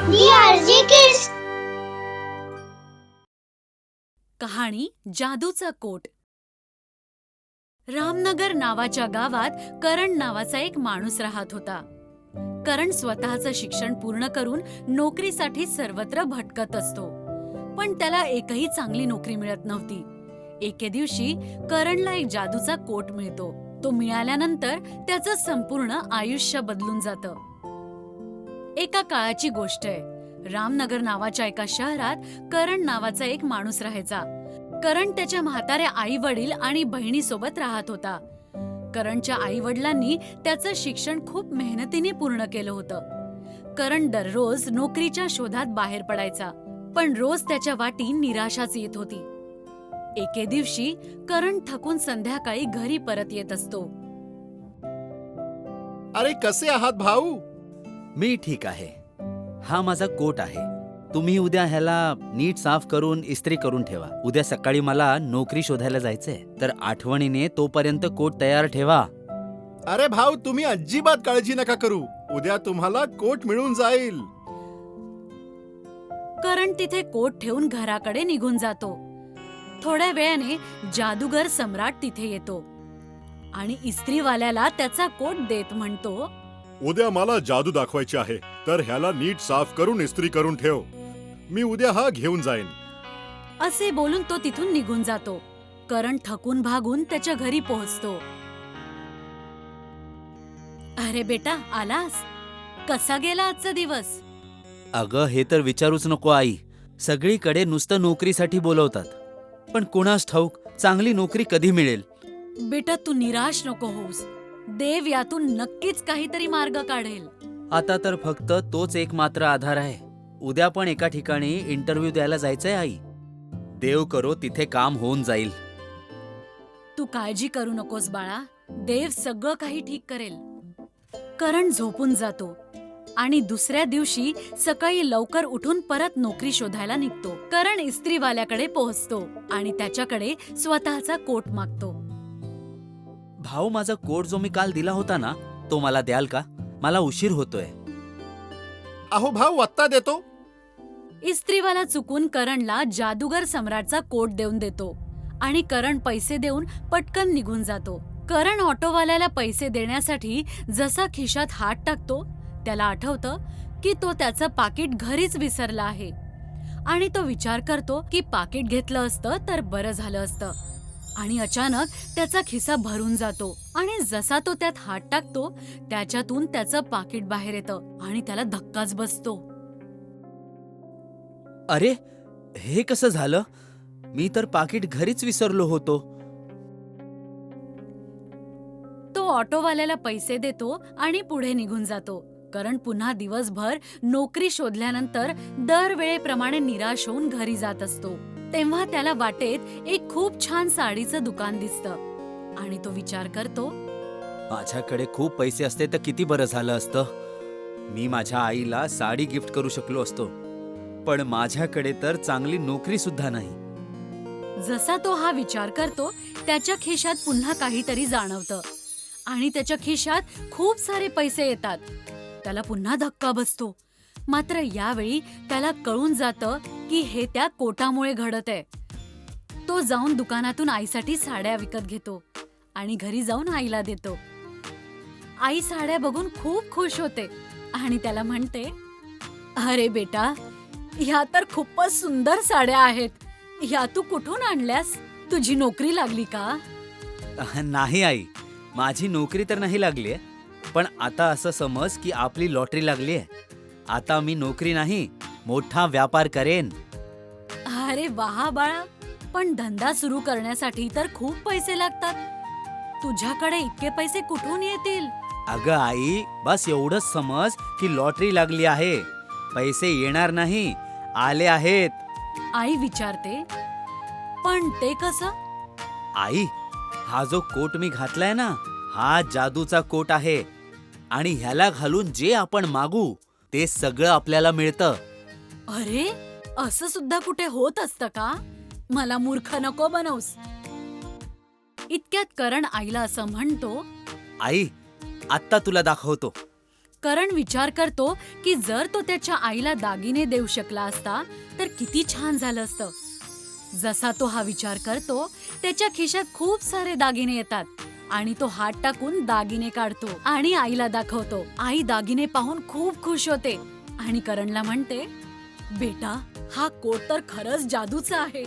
DRG Kids. कहाणी जादूचा coat. Ramnagar नावाच्या गावात करण नावाचा एक माणूस राहत होता. करण स्वतःचं शिक्षण पूर्ण करून नोकरीसाठी सर्वत्र भटकत असतो, पण त्याला एकही चांगली नोकरी मिळत नव्हती. एके दिवशी करणला एक जादूचा कोट मिळतो. तो मिळाल्यानंतर त्याचं संपूर्ण आयुष्य बदलून जातं. एका काळाची गोष्ट आहे. रामनगर नावाच्या एका शहरात करण नावाचा एक माणूस राहायचा. करण त्याच्या म्हाताऱ्या आई वडील आणि बहिणीसोबत राहत होता. करणच्या आई वडिलांनी त्याचं शिक्षण खूप मेहनतीने पूर्ण केलं होतं. करण दररोज नोकरीच्या शोधात बाहेर पडायचा, पण रोज त्याच्या वाटी निराशाच येत होती. एके दिवशी करण थकून संध्याकाळी घरी परत येत असतो. अरे कसे आहात भाऊ? मी ठीक आहे. हा माझा कोट आहे. तुम्ही उद्या ह्याला नीट साफ करून इस्त्री करून ठेवा. उद्या सकाळी मला नोकरी शोधायला जायचंय, तर आठवणीने तोपर्यंत कोट तयार ठेवा. अरे भाऊ, तुम्ही अजिबात काळजी नका करू. उद्या तुम्हाला कोट मिळून जाईल. करण तिथे कोट ठेवून घराकडे निघून जातो. थोड्या वेळाने जादूगर सम्राट तिथे येतो आणि इस्त्रीवाल्याला त्याचा कोट देत म्हणतो, उद्या मला जादू दाखवायची आहे, तर ह्याला नीट साफ करून इस्त्री करून ठेव. मी उद्या हा घेऊन जाईन. असे बोलून तो तिथून निघून जातो. करण थकून भागून त्याच्या घरी पोहोचतो. अरे बेटा, आलास? कसा गेला आजचा दिवस? अगं, हे तर विचारूच नको आई. सगळीकडे नुसतं नोकरीसाठी बोलवतात, पण कुणास ठाऊक चांगली नोकरी कधी मिळेल. बेटा, तू निराश नको होऊस. देव यातून नक्कीच काहीतरी मार्ग काढेल. आता तर फक्त तोच एक मात्र आधार आहे. उद्या पण एका ठिकाणी इंटरव्ह्यू द्यायला जायचंय आई. देव करो तिथे काम होऊन जाईल. तू काळजी करू नकोस बाळा, देव सगळं काही ठीक करेल. करण झोपून जातो आणि दुसऱ्या दिवशी सकाळी लवकर उठून परत नोकरी शोधायला निघतो. करण इस्त्रीवाल्याकडे पोहोचतो आणि त्याच्याकडे स्वतःचा कोट मागतो. भाऊ, माझा कोट जो मी काल दिला होता ना, तो मला द्याल का? मला उशीर होतोय. अहो भाऊ, आत्ता देतो. इस्त्रीवाला चुकून करणला जादूगर सम्राटचा कोट देऊन देतो आणि करण पैसे देऊन पटकन निघून जातो. करण ऑटोवाल्याला पैसे देण्यासाठी जसा खिशात हात टाकतो, त्याला आठवतं की तो त्याचं पाकिट घरीच विसरला आहे आणि तो विचार करतो की पाकिट घेतलं असतं तर बरं झालं असतं. आणि अचानक त्याचा खिसा भरून जातो आणि जसा तो त्यात हात टाकतो, त्याच्यातून त्याचं पाकिट बाहेर येतं आणि त्याला धक्काच बसतो. अरे, हे कसं झालं? मी तर पाकिट घरीच विसरलो होतो. तो ऑटोवाल्याला पैसे देतो आणि पुढे निघून जातो. करण पुन्हा दिवसभर नोकरी शोधल्यानंतर दरवेळेप्रमाणे निराश होऊन घरी जात असतो. तेव्हा त्याला वाटेत एक खूप छान साडीचं दुकान दिसतं आणि तो विचार करतो, माझ्याकडे खूप पैसे असते तर किती बरं झालं असतं. मी माझ्या आईला साडी गिफ्ट करू शकलो असतो, पण माझ्याकडे तर चांगली नोकरी सुद्धा नाही. जसा तो हा विचार करतो, त्याच्या खिशात पुन्हा काहीतरी जाणवतं आणि त्याच्या खिशात खूप सारे पैसे येतात. त्याला पुन्हा धक्का बसतो. मात्र यावेळी त्याला कळून जातं की हे त्या कोटामुळे घडत आहे. तो जाऊन दुकानातून आईसाठी साड्या विकत घेतो आणि घरी जाऊन आईला देतो. आई साड्या बघून खूप खुश होते आणि त्याला म्हणते, अरे बेटा, ह्या तर खूपच सुंदर साड्या आहेत. ह्या तू कुठून आणल्यास? तुझी नोकरी लागली का? नाही आई, माझी नोकरी तर नाही लागलीये, पण आता असं समज की आपली लॉटरी लागलीये. आता मी नोकरी नाही, मोठा व्यापार करेन. अरे वाह बाळा, पण धंदा सुरू करण्यासाठी तर खूप पैसे लागतात. तुझ्याकडे इतके पैसे कुठून येतील? अगं आई, बस एवढंच समज की लॉटरी लागली आहे. पैसे येणार नाही, आले आहेत. आई विचारते, पण ते कसं? आई, हा जो कोट मी घातलाय ना, हा जादूचा कोट आहे आणि ह्याला घालून जे आपण मागू ते सगळं आपल्याला मिळतं. अरे, असं सुद्धा कुठे होत असतं का? मला मूर्ख नको बनवूस. इतक्यात करण आईला असं म्हणतो, आई, आत्ता तुला दाखवतो. करण विचार करतो की जर तो त्याच्या आईला दागिने देऊ शकला असता तर किती छान झालं असतं. जसा तो हा विचार करतो त्याच्या खिशात खूप सारे दागिने येतात आणि तो हात टाकून दागिने काढतो आणि आईला दाखवतो. आई दागिने पाहून खूप खुश होते आणि करणला म्हणते, बेटा, हा कोट तर खरंच जादूचा आहे.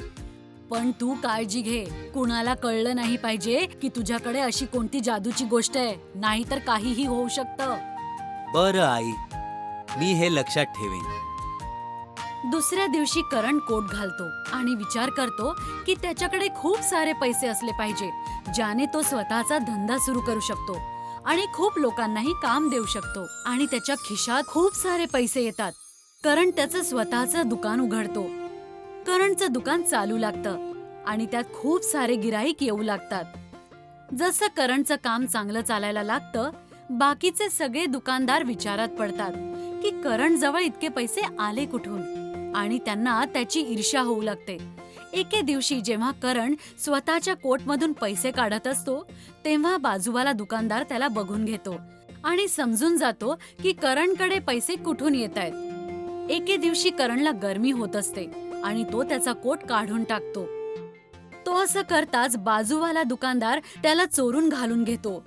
पण तू काळजी घे, कुणाला कळलं नाही पाहिजे की तुझ्याकडे अशी कोणती जादूची गोष्ट आहे, नाहीतर काहीही होऊ शकतं. बरं आई, मी हे लक्षात ठेवेन. दुसऱ्या दिवशी करण कोट घालतो आणि विचार करतो की त्याच्याकडे खूप सारे पैसे असले पाहिजे ज्याने तो स्वतःचा धंदा सुरू करू शकतो आणि खूप लोकांनाही काम देऊ शकतो. आणि त्याच्या खिशात खूप सारे पैसे येतात. करण त्याचं स्वतःचं दुकान उघडतो. करणचं दुकान चालू लागतं आणि त्यात खूप सारे गिराईक येऊ लागतात. जसं करणचं काम चांगलं चालायला लागतं, बाकीचे सगळे दुकानदार विचारात पडतात की करण जवळ इतके पैसे आले कुठून आणि त्यांना त्याची ईर्ष्या होऊ लागते. एके दिवशी जेव्हा करण स्वतःच्या कोटमधून पैसे काढत असतो तेव्हा बाजूवाला दुकानदार त्याला बघून घेतो आणि समजून जातो की करणकडे पैसे कुठून येत आहेत. एके दिवशी करणला गरमी होत असते आणि तो त्याचा कोट काढून टाकतो. तो असं करताच बाजूवाला दुकानदार त्याला चोरून घालून घेतो.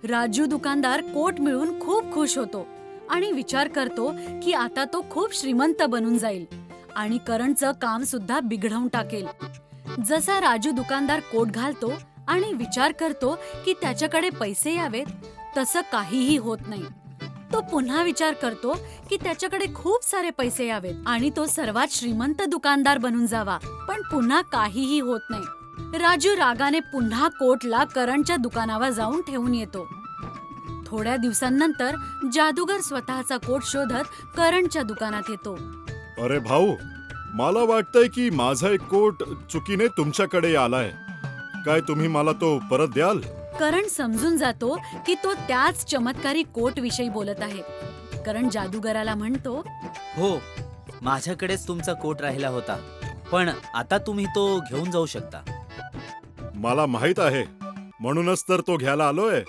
राजू दुकानदार कोट मिळून खूप खुश होतो आणि विचार करतो की आता तो खूप श्रीमंत बनून जाईल आणि करणचं काम सुद्धा बिघडवून टाकेल. जसा राजू दुकानदार कोट घालतो आणि विचार करतो की त्याच्याकडे पैसे यावेत, तसं काहीही होत नाही. तो पुन्हा विचार करतो की त्याच्याकडे खूप सारे पैसे यावेत आणि तो सर्वात श्रीमंत दुकानदार बनून जावा, पण पुन्हा काहीही होत नाही. राजू रागाने पुन्हा कोटला करणच्या दुकानावर जाऊन ठेवून येतो. थोड्या दिवसांनंतर जादूगर स्वतःचा कोट शोधत करणच्या दुकानात येतो. अरे भाऊ, मला वाटतंय की माझा एक कोट चुकीने तुमच्याकडे आलाय. काय तुम्ही मला तो परत द्याल? करण समजून जातो की तो त्याच चमत्कारी कोट विषयी बोलत आहे. करण जादूगराला म्हणतो, हो, माझ्याकडेच तुमचा कोट राहिला होता, पण आता तुम्ही तो घेऊन जाऊ शकता. मला माहित आहे, म्हणूनच तर तो घ्यायला आलोय.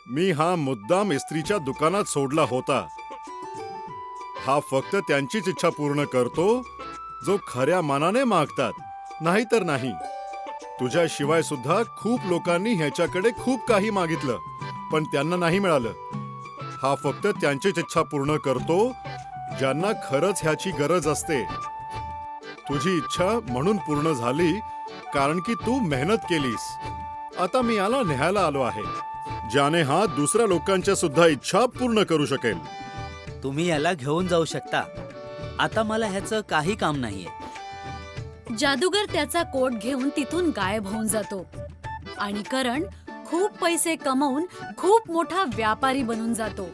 मी हा मुद्दाम इस्त्रीच्या दुकानात सोडला होता. हा फक्त त्यांचीच इच्छा पूर्ण करतो जो खऱ्या मनाने मागतात, नाहीतर नाही. तुझ्याशिवाय सुद्धा खूप लोकांनी ह्याच्याकडे खूप काही मागितलं, पण त्यांना नाही मिळालं. हा फक्त त्यांचीच इच्छा पूर्ण करतो ज्यांना खरंच ह्याची गरज असते. तुझी इच्छा म्हणून पूर्ण झाली कारण की तू मेहनत केलीस. आता मी याला न्यायला आलो आहे, ज्याने हा दुसऱ्या लोकांच्या सुद्धा इच्छा पूर्ण करू शकेल. तुम्ही याला घेऊन जाऊ शकता. आता मला ह्याचं काही काम नाहीये. जादूगर त्याचा कोट घेऊन तिथून गायब होऊन जातो आणि करण खूप पैसे कमवून खूप मोठा व्यापारी बनून जातो.